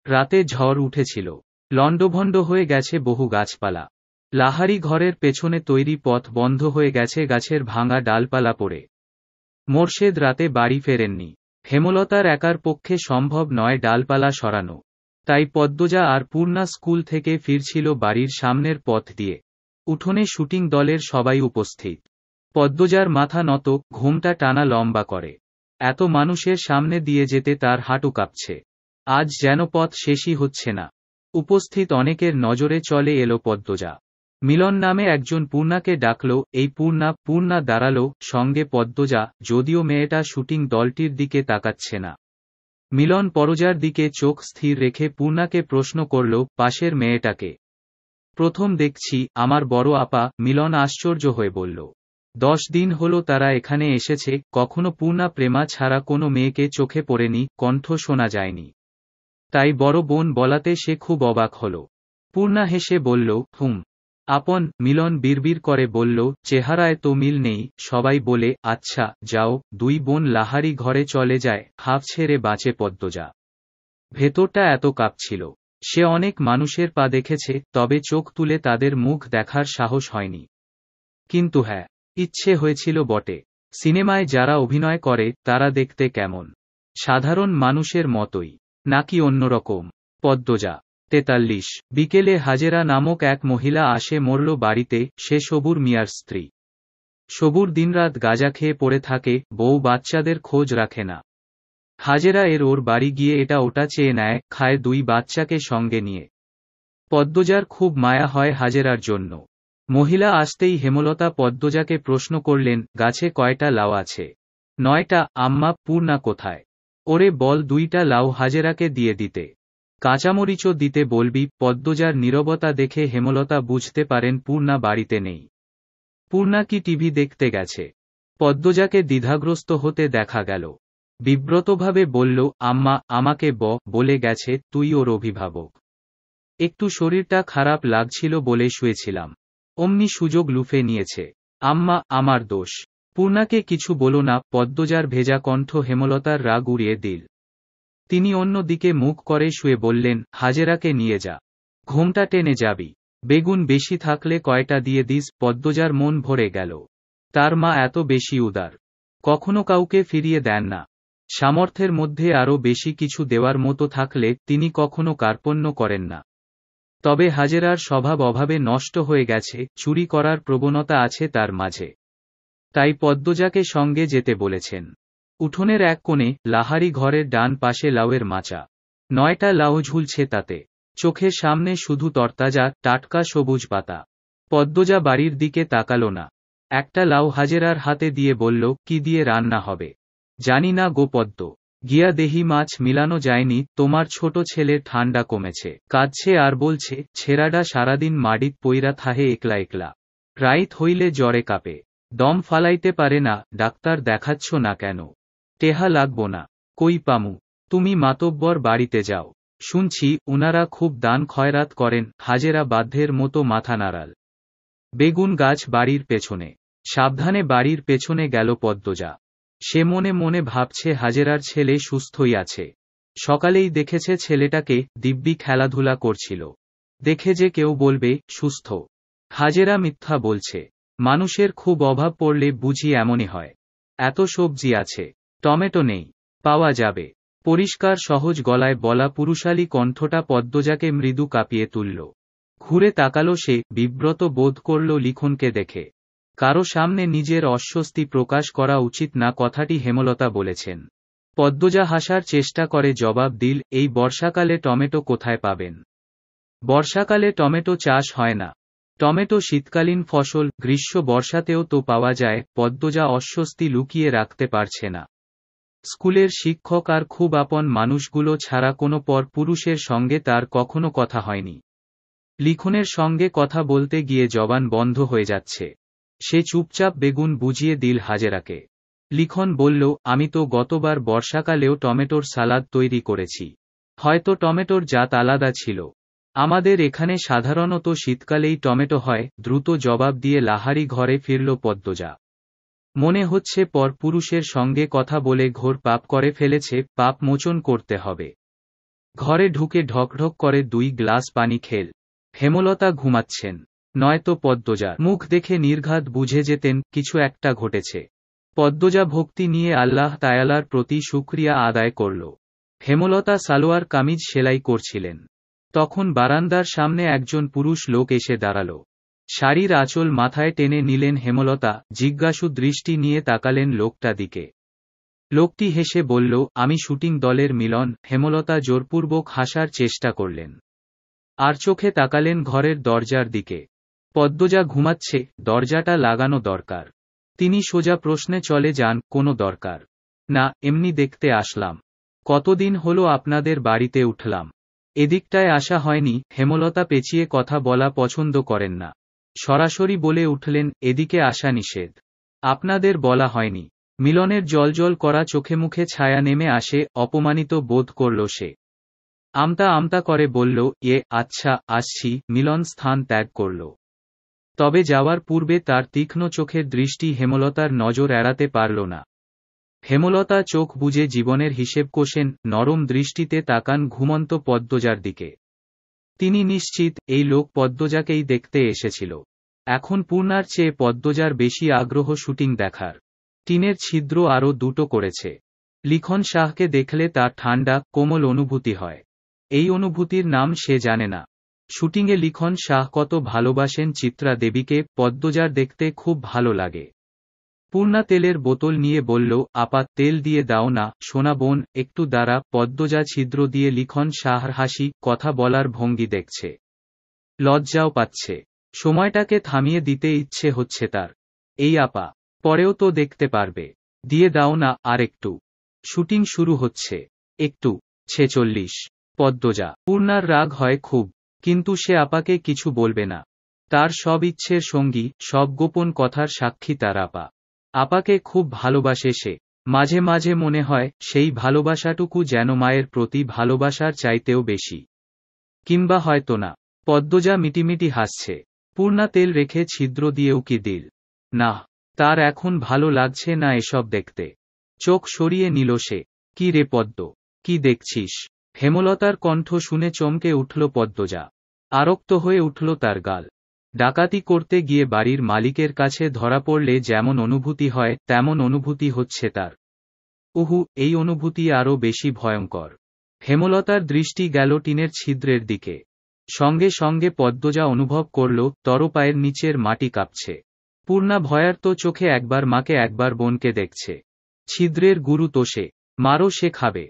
রাতে ঝড় উঠেছিল। লণ্ডভণ্ড হয়ে গেছে বহু গাছপালা। লাহারি ঘরের পেছনে তৈরি পথ বন্ধ হয়ে গেছে গাছের ভাঙা ডালপালা পড়ে। মোর্শেদ রাতে বাড়ি ফেরেননি। হেমলতার একার পক্ষে সম্ভব নয় ডালপালা সরানো। তাই পদ্মজা আর পূর্ণা স্কুল থেকে ফিরছিল বাড়ির সামনের পথ দিয়ে। উঠোনে শুটিং দলের সবাই উপস্থিত। পদ্মজার মাথা নত, ঘুমটা টানা লম্বা করে। এত মানুষের সামনে দিয়ে যেতে তার হাঁটু কাঁপছে। আজ যেন পথ শেষই হচ্ছে না। উপস্থিত অনেকের নজরে চলে এলো পদ্মজা। মিলন নামে একজন পূর্ণাকে ডাকল। এই পূর্ণা। পূর্ণা দাঁড়ালো, সঙ্গে পদ্মজা, যদিও মেয়েটা শুটিং দলটির দিকে তাকাচ্ছে না। মিলন পরজার দিকে চোখ স্থির রেখে পূর্ণাকে প্রশ্ন করল, পাশের মেয়েটাকে প্রথম দেখছি। আমার বড় আপা। মিলন আশ্চর্য হয়ে বলল, 10 দিন হলো তারা এখানে এসেছে, কখনো পূর্ণা প্রেমা ছাড়া কোনো মেয়েকে চোখে পড়েনি, কণ্ঠ শোনা যায়নি। তাই বড় বোন বলাতে সে খুব অবাক হল। পূর্ণা হেসে বলল, হুম, আপন। মিলন বিড়বিড় করে বলল, চেহারায় তো মিল নেই। সবাই বলে, আচ্ছা যাও। দুই বোন লাহারি ঘরে চলে যায়। হাঁফ ছেড়ে বাঁচে পদ্মজা। ভেতরটা এত কাঁপছিল। সে অনেক মানুষের পা দেখেছে, তবে চোখ তুলে তাদের মুখ দেখার সাহস হয়নি। কিন্তু হ্যাঁ, ইচ্ছে হয়েছিল বটে। সিনেমায় যারা অভিনয় করে তারা দেখতে কেমন? সাধারণ মানুষের মতোই, নাকি অন্যরকম? পদ্মজা 43। বিকেলে হাজেরা নামক এক মহিলা আসে মরল বাড়িতে। সে সবুর মিয়ার স্ত্রী। সবুর দিনরাত গাঁজা খেয়ে পড়ে থাকে, বউ বাচ্চাদের খোঁজ রাখে না। হাজেরা ওর বাড়ি গিয়ে এটা ওটা চেয়ে নেয়, খায় 2 বাচ্চাকে সঙ্গে নিয়ে। পদ্মজার খুব মায়া হয় হাজেরার জন্য। মহিলা আসতেই হেমলতা পদ্মজাকে প্রশ্ন করলেন, গাছে কয়টা লাউ আছে? 9টা আম্মা। পূর্ণা কোথায়? ওরে বল 2টা লাউ হাজেরাকে দিয়ে দিতে। কাঁচামরিচও দিতে বলবি। পদ্মজার নীরবতা দেখে হেমলতা বুঝতে পারেন পূর্ণা বাড়িতে নেই। পূর্ণা কি টিভি দেখতে গেছে? পদ্মজাকে দ্বিধাগ্রস্ত হতে দেখা গেল। বিব্রতভাবে বলল, আম্মা আমাকে বলে গেছে তুই ওর অভিভাবক। একটু শরীরটা খারাপ লাগছিল বলে শুয়েছিলাম। অমনি সুযোগ লুফে নিয়েছে। আম্মা, আমার দোষ। পূর্ণাকে কিছু বলো না। পদ্মজার ভেজা কণ্ঠ হেমলতার রাগ উড়িয়ে দিল। তিনি অন্য দিকে মুখ করে শুয়ে বললেন, হাজেরাকে নিয়ে যা। ঘুমটা টেনে যাবি। বেগুন বেশি থাকলে কয়টা দিয়ে দিস। পদ্মজার মন ভরে গেল। তার মা এত বেশি উদার। কখনো কাউকে ফিরিয়ে দেন না। সামর্থ্যের মধ্যে আরও বেশি কিছু দেওয়ার মতো থাকলে তিনি কখনো কার্পণ্য করেন না। তবে হাজেরার স্বভাব অভাবে নষ্ট হয়ে গেছে, চুরি করার প্রবণতা আছে তার মাঝে। তাই পদ্মজাকে সঙ্গে যেতে বলেছেন। উঠোনের এক কোণে লাহারি ঘরের ডান পাশে লাউয়ের মাচা। 9টা লাউ ঝুলছে তাতে। চোখের সামনে শুধু তরতাজা টাটকা সবুজ পাতা। পদ্মজা বাড়ির দিকে তাকালো না। একটা লাউ হাজেরার হাতে দিয়ে বলল, কি দিয়ে রান্না হবে? জানি না গো পদ্ম। গিয়া দেহি মাছ মিলানো যায়নি। তোমার ছোট ছেলের ঠান্ডা কমেছে, কাঁদছে আর বলছে ছেড়াডা সারাদিন মাডিত পইরা থাহে একলা একলা। রাইত হইলে জ্বরে কাঁপে, দম ফালাইতে পারে না। ডাক্তার দেখাচ্ছ না কেন? টেহা লাগবো না। কই পামু? তুমি মাতব্বর বাড়িতে যাও। শুনছি উনারা খুব দান খয়রাত করেন। হাজেরা বাধ্যের মতো মাথা নাড়াল। বেগুন গাছ বাড়ির পেছনে। সাবধানে বাড়ির পেছনে গেল পদ্মজা। সে মনে মনে ভাবছে হাজেরার ছেলে সুস্থই আছে। সকালেই দেখেছে ছেলেটাকে, দিব্যি খেলাধুলা করছিল। দেখে যে কেউ বলবে সুস্থ। হাজেরা মিথ্যা বলছে। মানুষের খুব অভাব পড়লে বুঝি এমনই হয়। এত সবজি আছে, টমেটো নেই, পাওয়া যাবে। পরিষ্কার সহজ গলায় বলা পুরুষালী কণ্ঠটা পদ্মজাকে মৃদু কাঁপিয়ে তুলল। ঘুরে তাকালো সে, বিব্রত বোধ করল লিখনকে দেখে। কারো সামনে নিজের অস্বস্তি প্রকাশ করা উচিত না কথাটি হেমলতা বলেছেন। পদ্মজা হাসার চেষ্টা করে জবাব দিল, এই বর্ষাকালে টমেটো কোথায় পাবেন? বর্ষাকালে টমেটো চাষ হয় না। টমেটো শীতকালীন ফসল, গ্রীষ্ম বর্ষাতেও তো পাওয়া যায়। পদ্মজা অস্বস্তি লুকিয়ে রাখতে পারছে না। স্কুলের শিক্ষক আর খুব আপন মানুষগুলো ছাড়া কোনো পর পুরুষের সঙ্গে তার কখনো কথা হয়নি। লিখনের সঙ্গে কথা বলতে গিয়ে জবান বন্ধ হয়ে যাচ্ছে। সে চুপচাপ বেগুন বুঝিয়ে দিল হাজেরাকে। লিখন বলল, আমি তো গতবার বর্ষাকালেও টমেটোর সালাদ তৈরি করেছি। হয়তো টমেটোর জাত আলাদা ছিল। আমাদের এখানে সাধারণত শীতকালেই টমেটো হয়। দ্রুত জবাব দিয়ে লাহারি ঘরে ফিরল পদ্মজা। মনে হচ্ছে পর পুরুষের সঙ্গে কথা বলে ঘোর পাপ করে ফেলেছে, পাপ মোচন করতে হবে। ঘরে ঢুকে ঢকঢক করে 2 গ্লাস পানি খেল। হেমলতা ঘুমাচ্ছেন, নয়তো পদ্মজার মুখ দেখে নির্ঘাত বুঝে যেতেন কিছু একটা ঘটেছে। পদ্মজা ভক্তি নিয়ে আল্লাহ তায়ালার প্রতি শুকরিয়া আদায় করল। হেমলতা সালোয়ার কামিজ সেলাই করছিলেন। তখন বারান্দার সামনে একজন পুরুষ লোক এসে দাঁড়াল। শাড়ির আঁচল মাথায় টেনে নিলেন হেমলতা, জিজ্ঞাসু দৃষ্টি নিয়ে তাকালেন লোকটা দিকে। লোকটি হেসে বলল, আমি শুটিং দলের মিলন। হেমলতা জোরপূর্বক হাসার চেষ্টা করলেন, আর চোখে তাকালেন ঘরের দরজার দিকে। পদ্মজা ঘুমাচ্ছে, দরজাটা লাগানো দরকার। তিনি সোজা প্রশ্নে চলে যান, কোনো দরকার না, এমনি দেখতে আসলাম। কতদিন হলো আপনাদের বাড়িতে উঠলাম, এদিকটায় আসা হয়নি। হেমলতা পেঁচিয়ে কথা বলা পছন্দ করেন না। সরাসরি বলে উঠলেন, এদিকে আসা নিষেধ। আপনাদের বলা হয়নি। মিলনের জলজল করা চোখে মুখে ছায়া নেমে আসে, অপমানিত বোধ করল সে। আমতা আমতা করে বলল, আচ্ছা, আসছি। মিলন স্থান ত্যাগ করল। তবে যাওয়ার পূর্বে তার তীক্ষ্ণ চোখের দৃষ্টি হেমলতার নজর এড়াতে পারল না। হেমলতা চোখ বুজে জীবনের হিসেব কষেন, নরম দৃষ্টিতে তাকান ঘুমন্ত পদ্মজার দিকে। তিনি নিশ্চিত এই লোক পদ্মজাকেই দেখতে এসেছিল। এখন পূর্ণার চেয়ে পদ্মজার বেশি আগ্রহ শুটিং দেখার। টিনের ছিদ্র আরও দুটো করেছে। লিখন শাহকে দেখলে তার ঠান্ডা, কোমল অনুভূতি হয়। এই অনুভূতির নাম সে জানে না। শুটিংয়ে লিখন শাহ কত ভালোবাসেন চিত্রা দেবীকে, পদ্মজার দেখতে খুব ভালো লাগে। পূর্ণা তেলের বোতল নিয়ে বলল, আপা, তেল দিয়ে দাও না সোনা বোন, একটু দাঁড়া। পদ্মজা ছিদ্র দিয়ে লিখন শাহর হাসি, কথা বলার ভঙ্গি দেখছে। লজ্জাও পাচ্ছে। সময়টাকে থামিয়ে দিতে ইচ্ছে হচ্ছে তার। এই আপা, পরেও তো দেখতে পারবে, দিয়ে দাও না আর একটু। শুটিং শুরু হচ্ছে। একটু 46। পদ্মজা। পূর্ণার রাগ হয় খুব, কিন্তু সে আপাকে কিছু বলবে না। তার সব ইচ্ছের সঙ্গী, সব গোপন কথার সাক্ষী তার আপা। আপাকে খুব ভালোবাসে সে। মাঝে মাঝে মনে হয় সেই ভালোবাসাটুকু যেন মায়ের প্রতি ভালোবাসার চাইতেও বেশি। কিংবা হয়তো না। পদ্মজা মিটিমিটি হাসছে। পূর্ণা তেল রেখে ছিদ্র দিয়ে উকি দিল। না, তার এখন ভালো লাগছে না এসব দেখতে। চোখ সরিয়ে নিল সে। কি রে পদ্ম, কি দেখছিস? হেমলতার কণ্ঠ শুনে চমকে উঠল পদ্মজা। আরক্ত হয়ে উঠল তার গাল। ডাকাতি করতে গিয়ে বাড়ির মালিকের কাছে ধরা পড়লে যেমন অনুভূতি হয়, তেমন অনুভূতি হচ্ছে তার। উহু, এই অনুভূতি আরও বেশি ভয়ঙ্কর। হেমলতার দৃষ্টি গেল টিনের ছিদ্রের দিকে। সঙ্গে সঙ্গে পদ্মজা অনুভব করল তরপায়ের নিচের মাটি কাঁপছে। পূর্ণা ভয়ার্ত চোখে একবার মাকে একবার বোনকে দেখছে। ছিদ্রের গুরু তো সে, মারও সে খাবে।